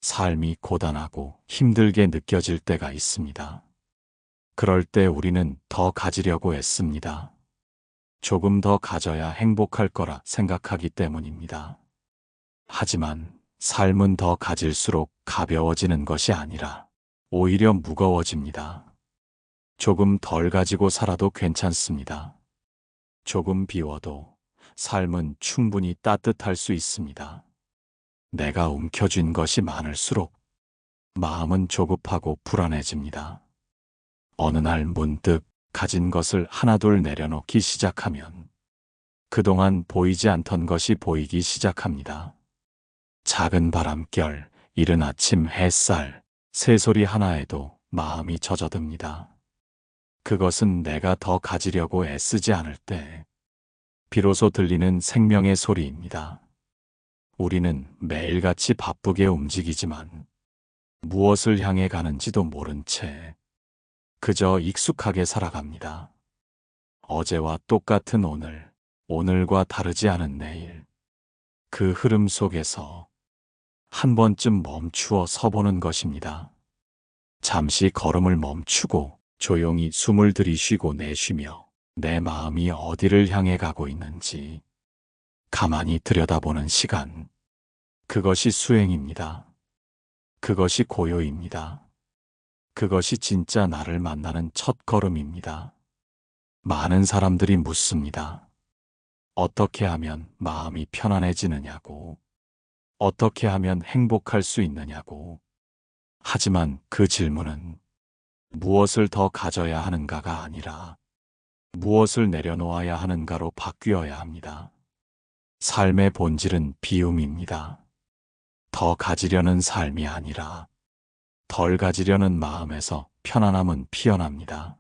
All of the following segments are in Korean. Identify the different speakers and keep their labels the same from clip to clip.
Speaker 1: 삶이 고단하고 힘들게 느껴질 때가 있습니다. 그럴 때 우리는 더 가지려고 애씁니다. 조금 더 가져야 행복할 거라 생각하기 때문입니다. 하지만 삶은 더 가질수록 가벼워지는 것이 아니라 오히려 무거워집니다. 조금 덜 가지고 살아도 괜찮습니다. 조금 비워도 삶은 충분히 따뜻할 수 있습니다. 내가 움켜쥔 것이 많을수록 마음은 조급하고 불안해집니다. 어느 날 문득 가진 것을 하나둘 내려놓기 시작하면 그동안 보이지 않던 것이 보이기 시작합니다. 작은 바람결, 이른 아침 햇살, 새소리 하나에도 마음이 젖어듭니다. 그것은 내가 더 가지려고 애쓰지 않을 때 비로소 들리는 생명의 소리입니다. 우리는 매일같이 바쁘게 움직이지만 무엇을 향해 가는지도 모른 채 그저 익숙하게 살아갑니다. 어제와 똑같은 오늘, 오늘과 다르지 않은 내일, 그 흐름 속에서 한 번쯤 멈추어 서보는 것입니다. 잠시 걸음을 멈추고 조용히 숨을 들이쉬고 내쉬며 내 마음이 어디를 향해 가고 있는지 가만히 들여다보는 시간, 그것이 수행입니다. 그것이 고요입니다. 그것이 진짜 나를 만나는 첫 걸음입니다. 많은 사람들이 묻습니다. 어떻게 하면 마음이 편안해지느냐고, 어떻게 하면 행복할 수 있느냐고. 하지만 그 질문은 무엇을 더 가져야 하는가가 아니라 무엇을 내려놓아야 하는가로 바뀌어야 합니다. 삶의 본질은 비움입니다. 더 가지려는 삶이 아니라 덜 가지려는 마음에서 편안함은 피어납니다.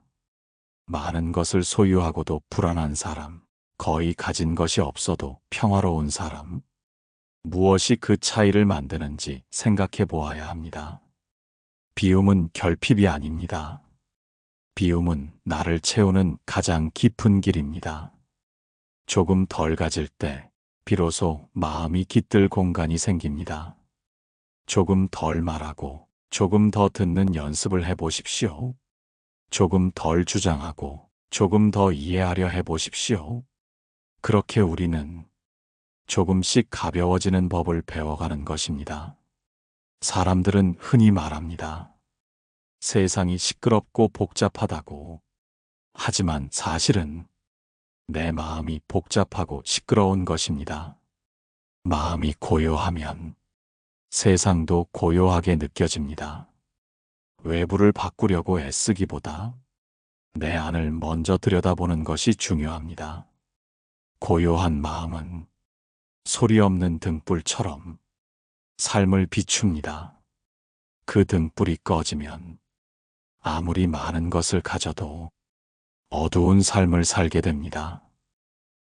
Speaker 1: 많은 것을 소유하고도 불안한 사람, 거의 가진 것이 없어도 평화로운 사람, 무엇이 그 차이를 만드는지 생각해 보아야 합니다. 비움은 결핍이 아닙니다. 비움은 나를 채우는 가장 깊은 길입니다. 조금 덜 가질 때 비로소 마음이 깃들 공간이 생깁니다. 조금 덜 말하고 조금 더 듣는 연습을 해보십시오. 조금 덜 주장하고 조금 더 이해하려 해보십시오. 그렇게 우리는 조금씩 가벼워지는 법을 배워가는 것입니다. 사람들은 흔히 말합니다. 세상이 시끄럽고 복잡하다고. 하지만 사실은 내 마음이 복잡하고 시끄러운 것입니다. 마음이 고요하면 세상도 고요하게 느껴집니다. 외부를 바꾸려고 애쓰기보다 내 안을 먼저 들여다보는 것이 중요합니다. 고요한 마음은 소리 없는 등불처럼 삶을 비춥니다. 그 등불이 꺼지면 아무리 많은 것을 가져도 어두운 삶을 살게 됩니다.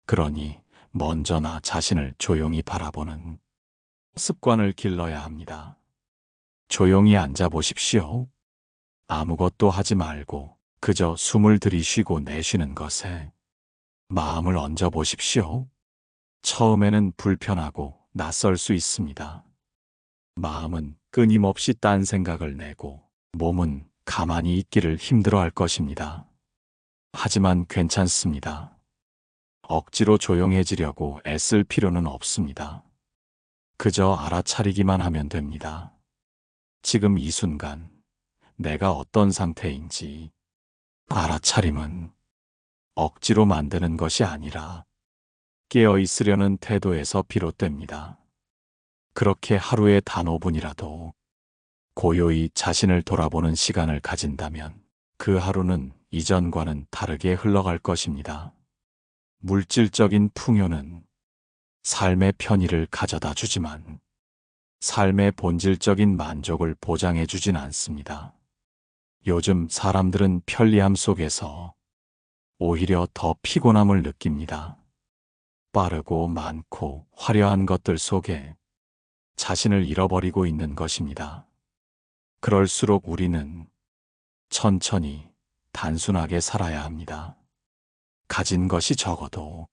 Speaker 1: 그러니 먼저 나 자신을 조용히 바라보는 습관을 길러야 합니다. 조용히 앉아 보십시오. 아무것도 하지 말고 그저 숨을 들이쉬고 내쉬는 것에 마음을 얹어 보십시오. 처음에는 불편하고 낯설 수 있습니다. 마음은 끊임없이 딴 생각을 내고 몸은 가만히 있기를 힘들어할 것입니다. 하지만 괜찮습니다. 억지로 조용해지려고 애쓸 필요는 없습니다. 그저 알아차리기만 하면 됩니다. 지금 이 순간 내가 어떤 상태인지 알아차림은 억지로 만드는 것이 아니라 깨어 있으려는 태도에서 비롯됩니다. 그렇게 하루에 단 5분이라도 고요히 자신을 돌아보는 시간을 가진다면 그 하루는 이전과는 다르게 흘러갈 것입니다. 물질적인 풍요는 삶의 편의를 가져다 주지만 삶의 본질적인 만족을 보장해 주진 않습니다. 요즘 사람들은 편리함 속에서 오히려 더 피곤함을 느낍니다. 빠르고 많고 화려한 것들 속에 자신을 잃어버리고 있는 것입니다. 그럴수록 우리는 천천히 단순하게 살아야 합니다. 가진 것이 적어도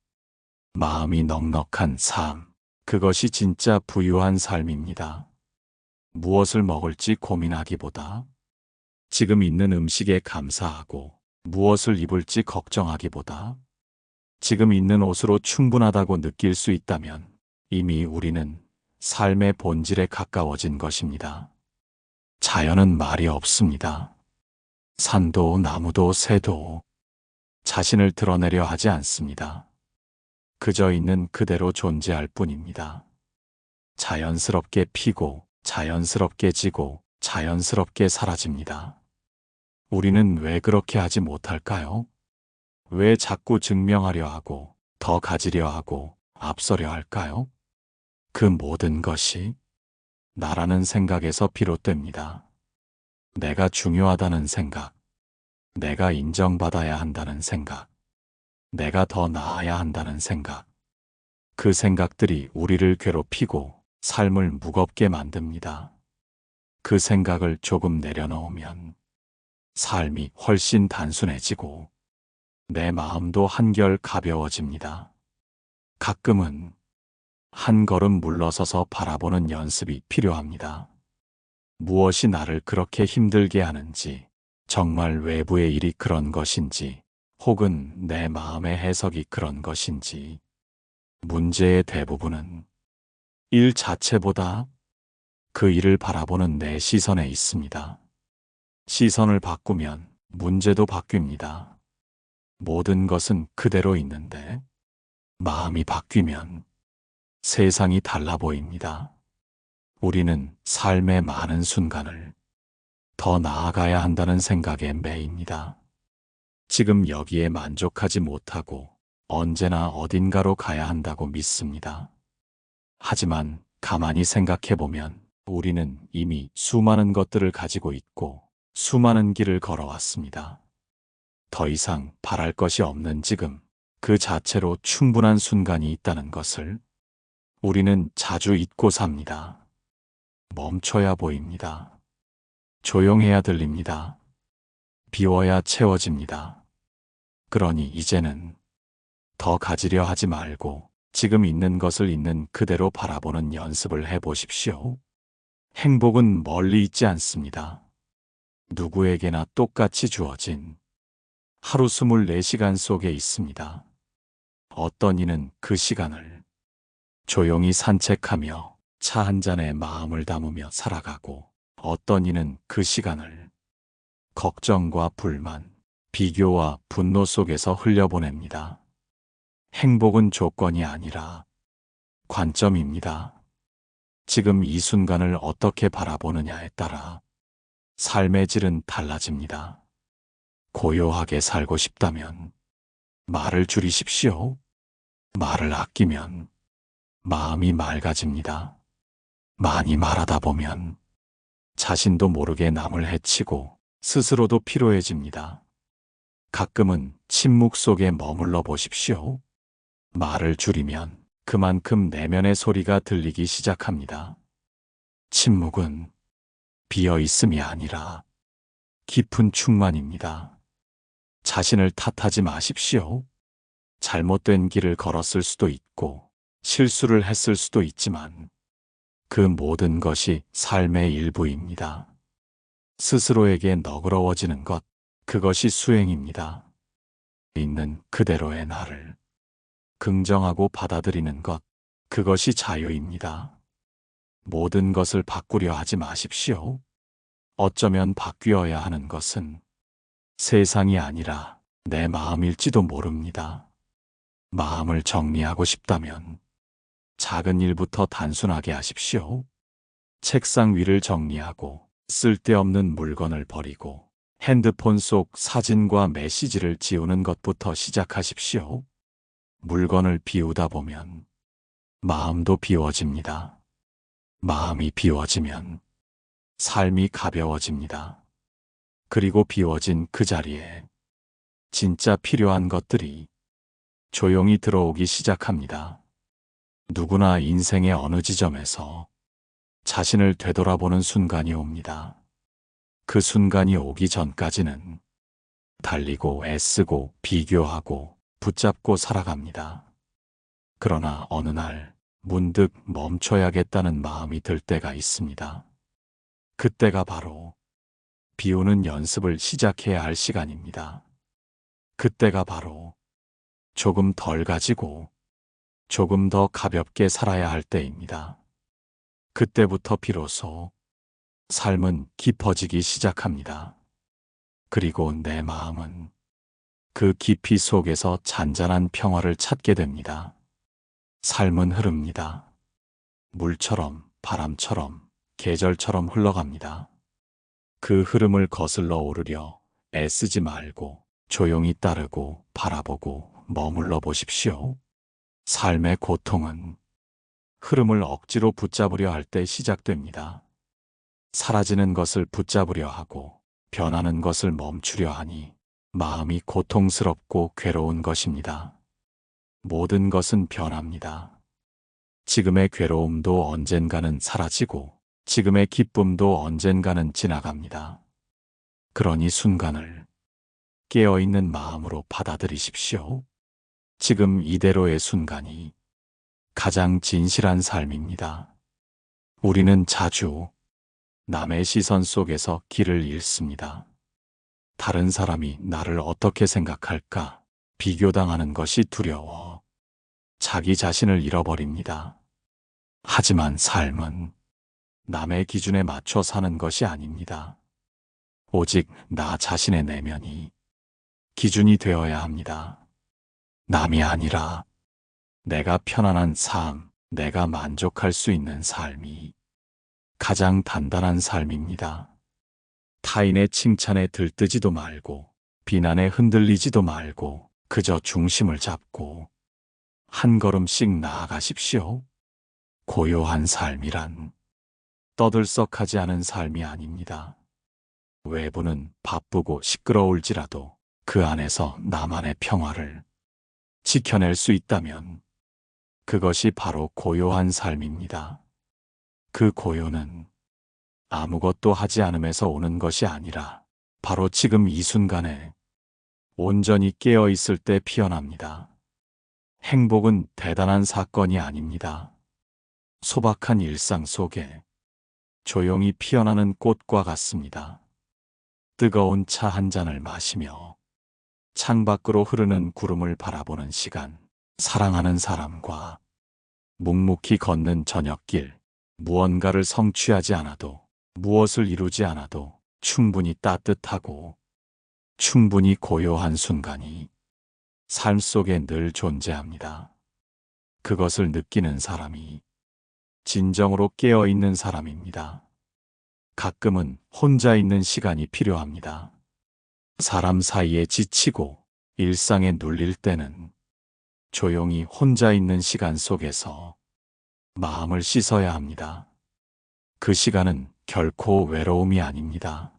Speaker 1: 마음이 넉넉한 삶, 그것이 진짜 부유한 삶입니다. 무엇을 먹을지 고민하기보다 지금 있는 음식에 감사하고 무엇을 입을지 걱정하기보다 지금 있는 옷으로 충분하다고 느낄 수 있다면 이미 우리는 삶의 본질에 가까워진 것입니다. 자연은 말이 없습니다. 산도 나무도 새도 자신을 드러내려 하지 않습니다. 그저 있는 그대로 존재할 뿐입니다. 자연스럽게 피고 자연스럽게 지고 자연스럽게 사라집니다. 우리는 왜 그렇게 하지 못할까요? 왜 자꾸 증명하려 하고 더 가지려 하고 앞서려 할까요? 그 모든 것이 나라는 생각에서 비롯됩니다. 내가 중요하다는 생각, 내가 인정받아야 한다는 생각, 내가 더 나아야 한다는 생각. 그 생각들이 우리를 괴롭히고 삶을 무겁게 만듭니다. 그 생각을 조금 내려놓으면 삶이 훨씬 단순해지고 내 마음도 한결 가벼워집니다. 가끔은 한 걸음 물러서서 바라보는 연습이 필요합니다. 무엇이 나를 그렇게 힘들게 하는지, 정말 외부의 일이 그런 것인지, 혹은 내 마음의 해석이 그런 것인지, 문제의 대부분은 일 자체보다 그 일을 바라보는 내 시선에 있습니다. 시선을 바꾸면 문제도 바뀝니다. 모든 것은 그대로 있는데 마음이 바뀌면 세상이 달라 보입니다. 우리는 삶의 많은 순간을 더 나아가야 한다는 생각에 매입니다. 지금 여기에 만족하지 못하고 언제나 어딘가로 가야 한다고 믿습니다. 하지만 가만히 생각해보면 우리는 이미 수많은 것들을 가지고 있고 수많은 길을 걸어왔습니다. 더 이상 바랄 것이 없는 지금, 그 자체로 충분한 순간이 있다는 것을 우리는 자주 잊고 삽니다. 멈춰야 보입니다. 조용해야 들립니다. 비워야 채워집니다. 그러니 이제는 더 가지려 하지 말고 지금 있는 것을 있는 그대로 바라보는 연습을 해보십시오. 행복은 멀리 있지 않습니다. 누구에게나 똑같이 주어진 하루 24시간 속에 있습니다. 어떤 이는 그 시간을 조용히 산책하며 차 한 잔에 마음을 담으며 살아가고, 어떤 이는 그 시간을 걱정과 불만, 비교와 분노 속에서 흘려보냅니다. 행복은 조건이 아니라 관점입니다. 지금 이 순간을 어떻게 바라보느냐에 따라 삶의 질은 달라집니다. 고요하게 살고 싶다면 말을 줄이십시오. 말을 아끼면 마음이 맑아집니다. 많이 말하다 보면 자신도 모르게 남을 해치고 스스로도 피로해집니다. 가끔은 침묵 속에 머물러 보십시오. 말을 줄이면 그만큼 내면의 소리가 들리기 시작합니다. 침묵은 비어 있음이 아니라 깊은 충만입니다. 자신을 탓하지 마십시오. 잘못된 길을 걸었을 수도 있고 실수를 했을 수도 있지만 그 모든 것이 삶의 일부입니다. 스스로에게 너그러워지는 것, 그것이 수행입니다. 있는 그대로의 나를 긍정하고 받아들이는 것, 그것이 자유입니다. 모든 것을 바꾸려 하지 마십시오. 어쩌면 바뀌어야 하는 것은 세상이 아니라 내 마음일지도 모릅니다. 마음을 정리하고 싶다면 작은 일부터 단순하게 하십시오. 책상 위를 정리하고 쓸데없는 물건을 버리고 핸드폰 속 사진과 메시지를 지우는 것부터 시작하십시오. 물건을 비우다 보면 마음도 비워집니다. 마음이 비워지면 삶이 가벼워집니다. 그리고 비워진 그 자리에 진짜 필요한 것들이 조용히 들어오기 시작합니다. 누구나 인생의 어느 지점에서 자신을 되돌아보는 순간이 옵니다. 그 순간이 오기 전까지는 달리고 애쓰고 비교하고 붙잡고 살아갑니다. 그러나 어느 날 문득 멈춰야겠다는 마음이 들 때가 있습니다. 그때가 바로 비우는 연습을 시작해야 할 시간입니다. 그때가 바로 조금 덜 가지고 조금 더 가볍게 살아야 할 때입니다. 그때부터 비로소 삶은 깊어지기 시작합니다. 그리고 내 마음은 그 깊이 속에서 잔잔한 평화를 찾게 됩니다. 삶은 흐릅니다. 물처럼, 바람처럼, 계절처럼 흘러갑니다. 그 흐름을 거슬러 오르려 애쓰지 말고 조용히 따르고 바라보고 머물러 보십시오. 삶의 고통은 흐름을 억지로 붙잡으려 할 때 시작됩니다. 사라지는 것을 붙잡으려 하고 변하는 것을 멈추려 하니 마음이 고통스럽고 괴로운 것입니다. 모든 것은 변합니다. 지금의 괴로움도 언젠가는 사라지고 지금의 기쁨도 언젠가는 지나갑니다. 그러니 순간을 깨어있는 마음으로 받아들이십시오. 지금 이대로의 순간이 가장 진실한 삶입니다. 우리는 자주 남의 시선 속에서 길을 잃습니다. 다른 사람이 나를 어떻게 생각할까 비교당하는 것이 두려워 자기 자신을 잃어버립니다. 하지만 삶은 남의 기준에 맞춰 사는 것이 아닙니다. 오직 나 자신의 내면이 기준이 되어야 합니다. 남이 아니라 내가 편안한 삶, 내가 만족할 수 있는 삶이 가장 단단한 삶입니다. 타인의 칭찬에 들뜨지도 말고 비난에 흔들리지도 말고 그저 중심을 잡고 한 걸음씩 나아가십시오. 고요한 삶이란 떠들썩하지 않은 삶이 아닙니다. 외부는 바쁘고 시끄러울지라도 그 안에서 나만의 평화를 지켜낼 수 있다면 그것이 바로 고요한 삶입니다. 그 고요는 아무것도 하지 않음에서 오는 것이 아니라 바로 지금 이 순간에 온전히 깨어 있을 때 피어납니다. 행복은 대단한 사건이 아닙니다. 소박한 일상 속에 조용히 피어나는 꽃과 같습니다. 뜨거운 차 한 잔을 마시며 창밖으로 흐르는 구름을 바라보는 시간, 사랑하는 사람과 묵묵히 걷는 저녁길, 무언가를 성취하지 않아도, 무엇을 이루지 않아도 충분히 따뜻하고 충분히 고요한 순간이 삶 속에 늘 존재합니다. 그것을 느끼는 사람이 진정으로 깨어있는 사람입니다. 가끔은 혼자 있는 시간이 필요합니다. 사람 사이에 지치고 일상에 눌릴 때는 조용히 혼자 있는 시간 속에서 마음을 씻어야 합니다. 그 시간은 결코 외로움이 아닙니다.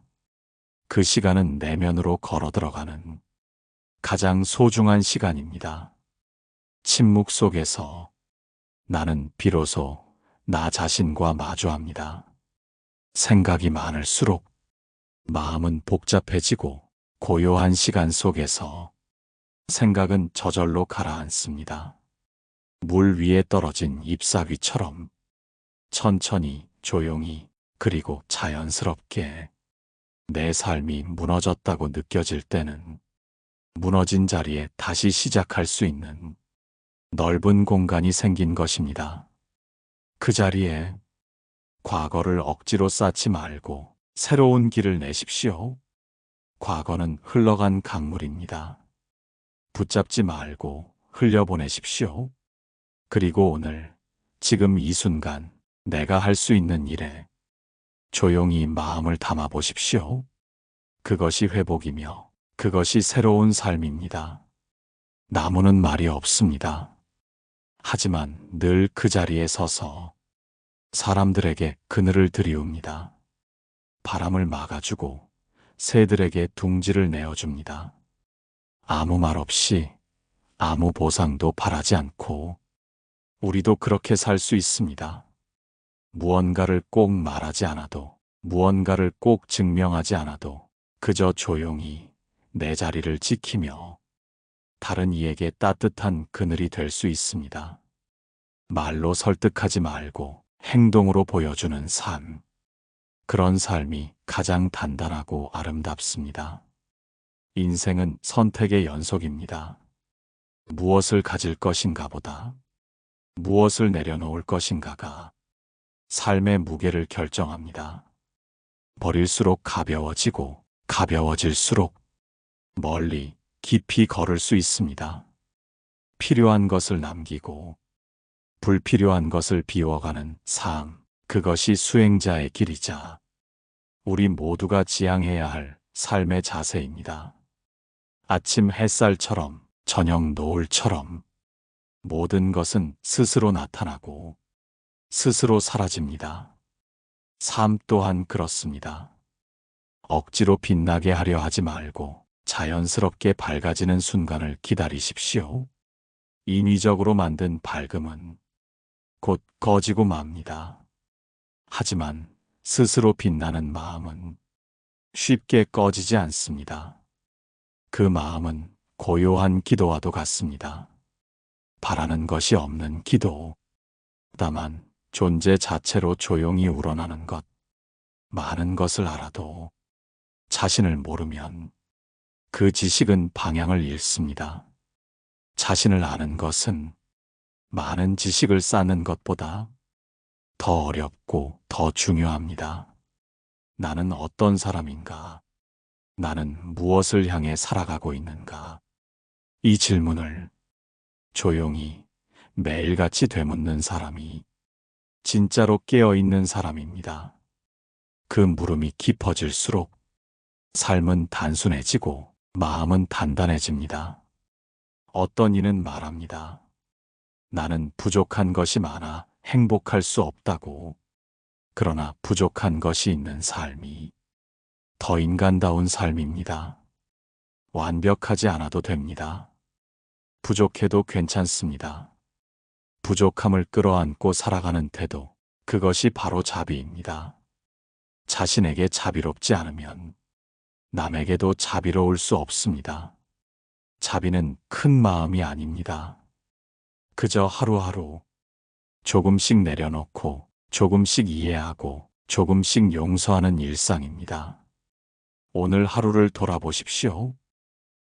Speaker 1: 그 시간은 내면으로 걸어 들어가는 가장 소중한 시간입니다. 침묵 속에서 나는 비로소 나 자신과 마주합니다. 생각이 많을수록 마음은 복잡해지고 고요한 시간 속에서 생각은 저절로 가라앉습니다. 물 위에 떨어진 잎사귀처럼 천천히 조용히 그리고 자연스럽게 내 삶이 무너졌다고 느껴질 때는 무너진 자리에 다시 시작할 수 있는 넓은 공간이 생긴 것입니다. 그 자리에 과거를 억지로 쌓지 말고 새로운 길을 내십시오. 과거는 흘러간 강물입니다. 붙잡지 말고 흘려보내십시오. 그리고 오늘, 지금 이 순간 내가 할 수 있는 일에 조용히 마음을 담아 보십시오. 그것이 회복이며 그것이 새로운 삶입니다. 나무는 말이 없습니다. 하지만 늘 그 자리에 서서 사람들에게 그늘을 드리웁니다. 바람을 막아주고 새들에게 둥지를 내어줍니다. 아무 말 없이 아무 보상도 바라지 않고 우리도 그렇게 살 수 있습니다. 무언가를 꼭 말하지 않아도, 무언가를 꼭 증명하지 않아도 그저 조용히 내 자리를 지키며 다른 이에게 따뜻한 그늘이 될 수 있습니다. 말로 설득하지 말고 행동으로 보여주는 삶. 그런 삶이 가장 단단하고 아름답습니다. 인생은 선택의 연속입니다. 무엇을 가질 것인가 보다 무엇을 내려놓을 것인가가 삶의 무게를 결정합니다. 버릴수록 가벼워지고 가벼워질수록 멀리 깊이 걸을 수 있습니다. 필요한 것을 남기고 불필요한 것을 비워가는 삶, 그것이 수행자의 길이자 우리 모두가 지향해야 할 삶의 자세입니다. 아침 햇살처럼 저녁 노을처럼 모든 것은 스스로 나타나고 스스로 사라집니다. 삶 또한 그렇습니다. 억지로 빛나게 하려 하지 말고 자연스럽게 밝아지는 순간을 기다리십시오. 인위적으로 만든 밝음은 곧 꺼지고 맙니다. 하지만 스스로 빛나는 마음은 쉽게 꺼지지 않습니다. 그 마음은 고요한 기도와도 같습니다. 바라는 것이 없는 기도, 다만 존재 자체로 조용히 우러나는 것. 많은 것을 알아도 자신을 모르면 그 지식은 방향을 잃습니다. 자신을 아는 것은 많은 지식을 쌓는 것보다 더 어렵고 더 중요합니다. 나는 어떤 사람인가? 나는 무엇을 향해 살아가고 있는가? 이 질문을 조용히 매일같이 되묻는 사람이 진짜로 깨어있는 사람입니다. 그 물음이 깊어질수록 삶은 단순해지고 마음은 단단해집니다. 어떤 이는 말합니다. 나는 부족한 것이 많아 행복할 수 없다고. 그러나 부족한 것이 있는 삶이 더 인간다운 삶입니다. 완벽하지 않아도 됩니다. 부족해도 괜찮습니다. 부족함을 끌어안고 살아가는 태도, 그것이 바로 자비입니다. 자신에게 자비롭지 않으면 남에게도 자비로울 수 없습니다. 자비는 큰 마음이 아닙니다. 그저 하루하루 조금씩 내려놓고 조금씩 이해하고 조금씩 용서하는 일상입니다. 오늘 하루를 돌아보십시오.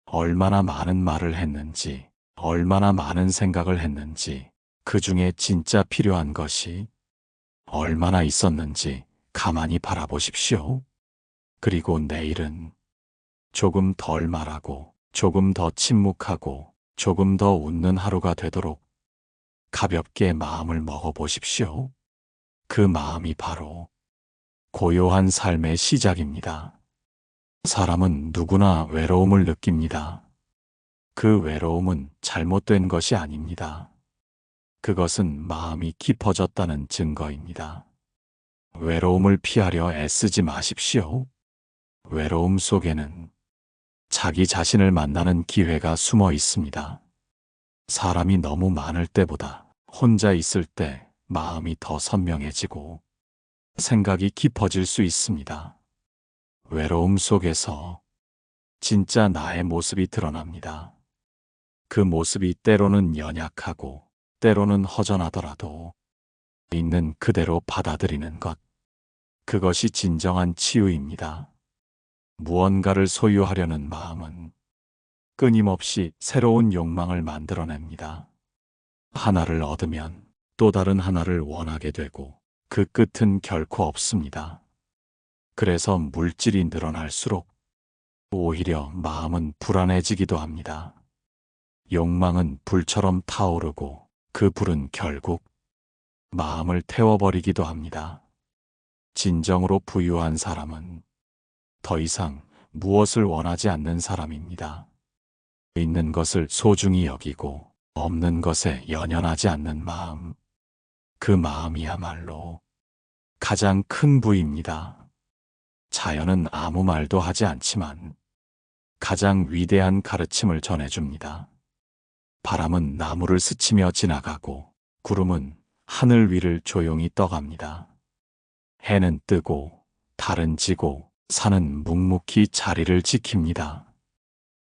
Speaker 1: 얼마나 많은 말을 했는지, 얼마나 많은 생각을 했는지, 그 중에 진짜 필요한 것이 얼마나 있었는지 가만히 바라보십시오. 그리고 내일은 조금 덜 말하고, 조금 더 침묵하고, 조금 더 웃는 하루가 되도록 가볍게 마음을 먹어보십시오. 그 마음이 바로 고요한 삶의 시작입니다. 사람은 누구나 외로움을 느낍니다. 그 외로움은 잘못된 것이 아닙니다. 그것은 마음이 깊어졌다는 증거입니다. 외로움을 피하려 애쓰지 마십시오. 외로움 속에는 자기 자신을 만나는 기회가 숨어 있습니다. 사람이 너무 많을 때보다 혼자 있을 때 마음이 더 선명해지고 생각이 깊어질 수 있습니다. 외로움 속에서 진짜 나의 모습이 드러납니다. 그 모습이 때로는 연약하고 때로는 허전하더라도 있는 그대로 받아들이는 것. 그것이 진정한 치유입니다. 무언가를 소유하려는 마음은 끊임없이 새로운 욕망을 만들어냅니다. 하나를 얻으면 또 다른 하나를 원하게 되고 그 끝은 결코 없습니다. 그래서 물질이 늘어날수록 오히려 마음은 불안해지기도 합니다. 욕망은 불처럼 타오르고 그 불은 결국 마음을 태워버리기도 합니다. 진정으로 부유한 사람은 더 이상 무엇을 원하지 않는 사람입니다. 있는 것을 소중히 여기고 없는 것에 연연하지 않는 마음. 그 마음이야말로 가장 큰 부입니다. 자연은 아무 말도 하지 않지만 가장 위대한 가르침을 전해줍니다. 바람은 나무를 스치며 지나가고 구름은 하늘 위를 조용히 떠갑니다. 해는 뜨고 달은 지고 산은 묵묵히 자리를 지킵니다.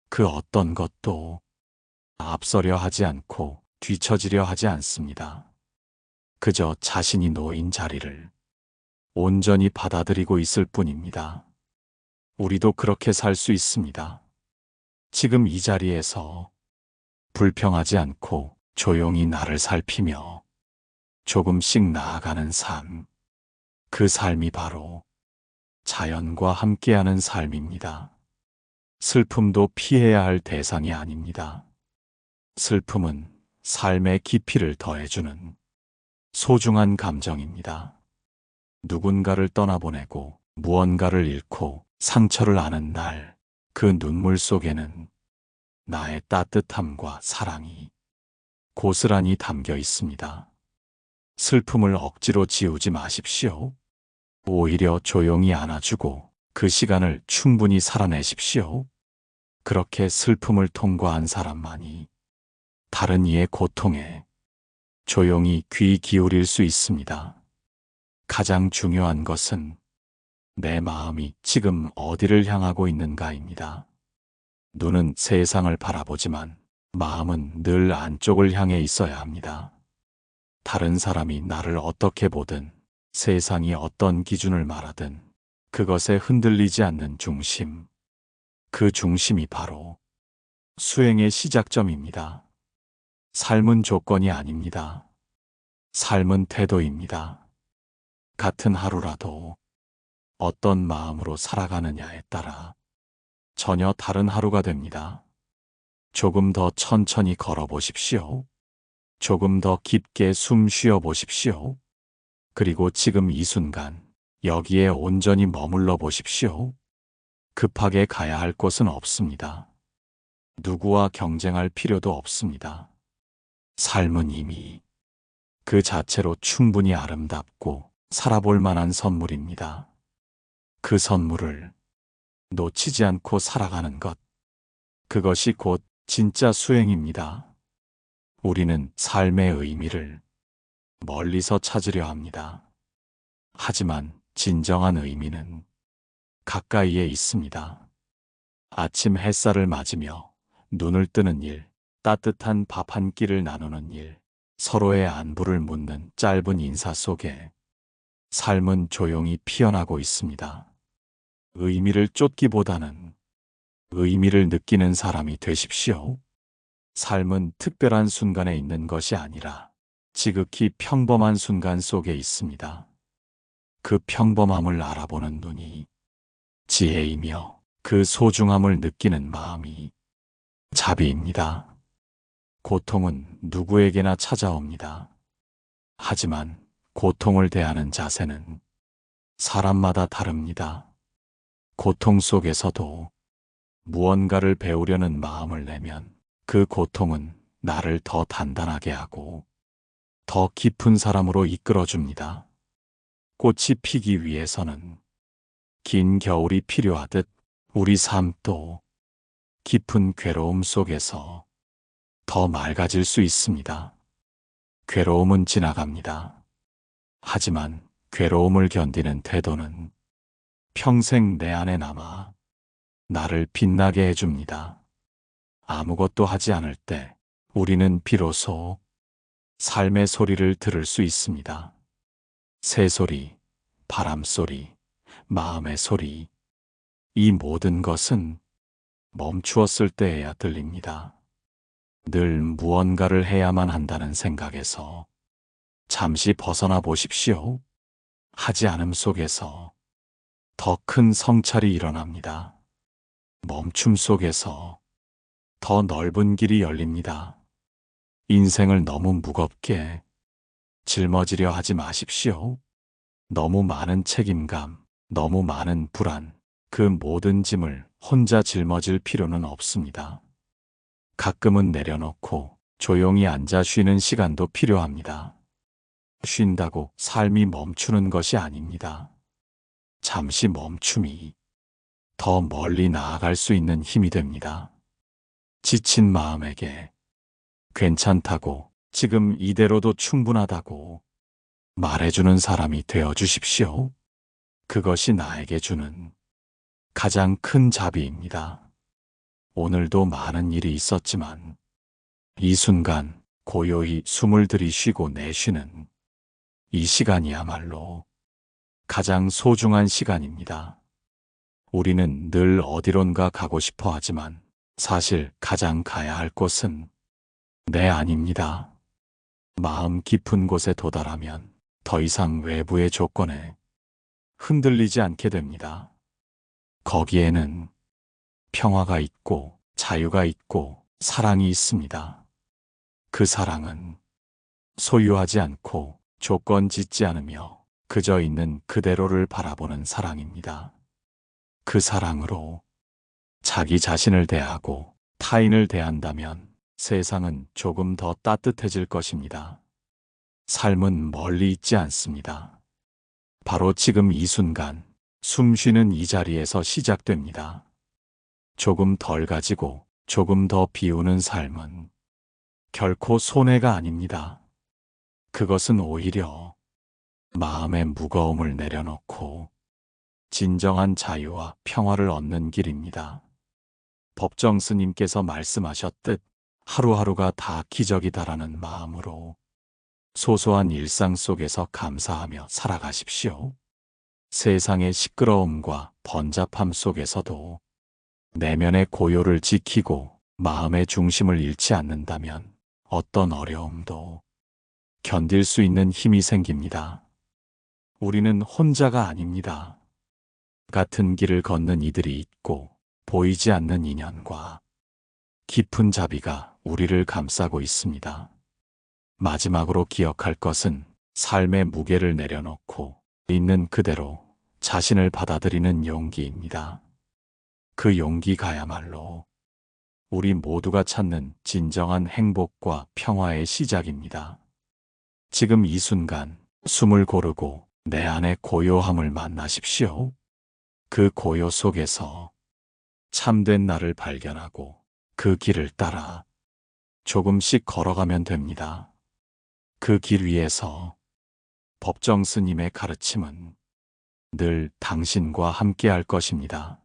Speaker 1: 그 어떤 것도 앞서려 하지 않고 뒤처지려 하지 않습니다. 그저 자신이 놓인 자리를 온전히 받아들이고 있을 뿐입니다. 우리도 그렇게 살 수 있습니다. 지금 이 자리에서 불평하지 않고 조용히 나를 살피며 조금씩 나아가는 삶. 그 삶이 바로 자연과 함께하는 삶입니다. 슬픔도 피해야 할 대상이 아닙니다. 슬픔은 삶의 깊이를 더해주는 소중한 감정입니다. 누군가를 떠나보내고 무언가를 잃고 상처를 아는 날, 그 눈물 속에는 나의 따뜻함과 사랑이 고스란히 담겨 있습니다. 슬픔을 억지로 지우지 마십시오. 오히려 조용히 안아주고 그 시간을 충분히 살아내십시오. 그렇게 슬픔을 통과한 사람만이 다른 이의 고통에 조용히 귀 기울일 수 있습니다. 가장 중요한 것은 내 마음이 지금 어디를 향하고 있는가입니다. 눈은 세상을 바라보지만 마음은 늘 안쪽을 향해 있어야 합니다. 다른 사람이 나를 어떻게 보든 세상이 어떤 기준을 말하든 그것에 흔들리지 않는 중심, 그 중심이 바로 수행의 시작점입니다. 삶은 조건이 아닙니다. 삶은 태도입니다. 같은 하루라도 어떤 마음으로 살아가느냐에 따라 전혀 다른 하루가 됩니다. 조금 더 천천히 걸어보십시오. 조금 더 깊게 숨 쉬어 보십시오. 그리고 지금 이 순간 여기에 온전히 머물러 보십시오. 급하게 가야 할 곳은 없습니다. 누구와 경쟁할 필요도 없습니다. 삶은 이미 그 자체로 충분히 아름답고 살아볼 만한 선물입니다. 그 선물을 놓치지 않고 살아가는 것, 그것이 곧 진짜 수행입니다. 우리는 삶의 의미를 멀리서 찾으려 합니다. 하지만 진정한 의미는 가까이에 있습니다. 아침 햇살을 맞으며 눈을 뜨는 일, 따뜻한 밥 한 끼를 나누는 일, 서로의 안부를 묻는 짧은 인사 속에 삶은 조용히 피어나고 있습니다. 의미를 쫓기보다는 의미를 느끼는 사람이 되십시오. 삶은 특별한 순간에 있는 것이 아니라 지극히 평범한 순간 속에 있습니다. 그 평범함을 알아보는 눈이 지혜이며 그 소중함을 느끼는 마음이 자비입니다. 고통은 누구에게나 찾아옵니다. 하지만 고통을 대하는 자세는 사람마다 다릅니다. 고통 속에서도 무언가를 배우려는 마음을 내면 그 고통은 나를 더 단단하게 하고 더 깊은 사람으로 이끌어줍니다. 꽃이 피기 위해서는 긴 겨울이 필요하듯 우리 삶도 깊은 괴로움 속에서 더 맑아질 수 있습니다. 괴로움은 지나갑니다. 하지만 괴로움을 견디는 태도는 평생 내 안에 남아 나를 빛나게 해줍니다. 아무것도 하지 않을 때 우리는 비로소 삶의 소리를 들을 수 있습니다. 새소리, 바람소리, 마음의 소리, 이 모든 것은 멈추었을 때에야 들립니다. 늘 무언가를 해야만 한다는 생각에서 잠시 벗어나 보십시오. 하지 않음 속에서 더 큰 성찰이 일어납니다. 멈춤 속에서 더 넓은 길이 열립니다. 인생을 너무 무겁게 짊어지려 하지 마십시오. 너무 많은 책임감, 너무 많은 불안, 그 모든 짐을 혼자 짊어질 필요는 없습니다. 가끔은 내려놓고 조용히 앉아 쉬는 시간도 필요합니다. 쉰다고 삶이 멈추는 것이 아닙니다. 잠시 멈춤이 더 멀리 나아갈 수 있는 힘이 됩니다. 지친 마음에게 괜찮다고, 지금 이대로도 충분하다고 말해주는 사람이 되어 주십시오. 그것이 나에게 주는 가장 큰 자비입니다. 오늘도 많은 일이 있었지만 이 순간 고요히 숨을 들이쉬고 내쉬는 이 시간이야말로 가장 소중한 시간입니다. 우리는 늘 어디론가 가고 싶어 하지만 사실 가장 가야 할 곳은 내 안입니다. 마음 깊은 곳에 도달하면 더 이상 외부의 조건에 흔들리지 않게 됩니다. 거기에는 평화가 있고 자유가 있고 사랑이 있습니다. 그 사랑은 소유하지 않고 조건 짓지 않으며 그저 있는 그대로를 바라보는 사랑입니다. 그 사랑으로 자기 자신을 대하고 타인을 대한다면 세상은 조금 더 따뜻해질 것입니다. 삶은 멀리 있지 않습니다. 바로 지금 이 순간, 숨 쉬는 이 자리에서 시작됩니다. 조금 덜 가지고 조금 더 비우는 삶은 결코 손해가 아닙니다. 그것은 오히려 마음의 무거움을 내려놓고 진정한 자유와 평화를 얻는 길입니다. 법정 스님께서 말씀하셨듯 하루하루가 다 기적이다라는 마음으로 소소한 일상 속에서 감사하며 살아가십시오. 세상의 시끄러움과 번잡함 속에서도 내면의 고요를 지키고 마음의 중심을 잃지 않는다면 어떤 어려움도 견딜 수 있는 힘이 생깁니다. 우리는 혼자가 아닙니다. 같은 길을 걷는 이들이 있고 보이지 않는 인연과 깊은 자비가 우리를 감싸고 있습니다. 마지막으로 기억할 것은 삶의 무게를 내려놓고 있는 그대로 자신을 받아들이는 용기입니다. 그 용기가야말로 우리 모두가 찾는 진정한 행복과 평화의 시작입니다. 지금 이 순간 숨을 고르고 내 안의 고요함을 만나십시오. 그 고요 속에서 참된 나를 발견하고 그 길을 따라 조금씩 걸어가면 됩니다. 그 길 위에서 법정 스님의 가르침은 늘 당신과 함께 할 것입니다.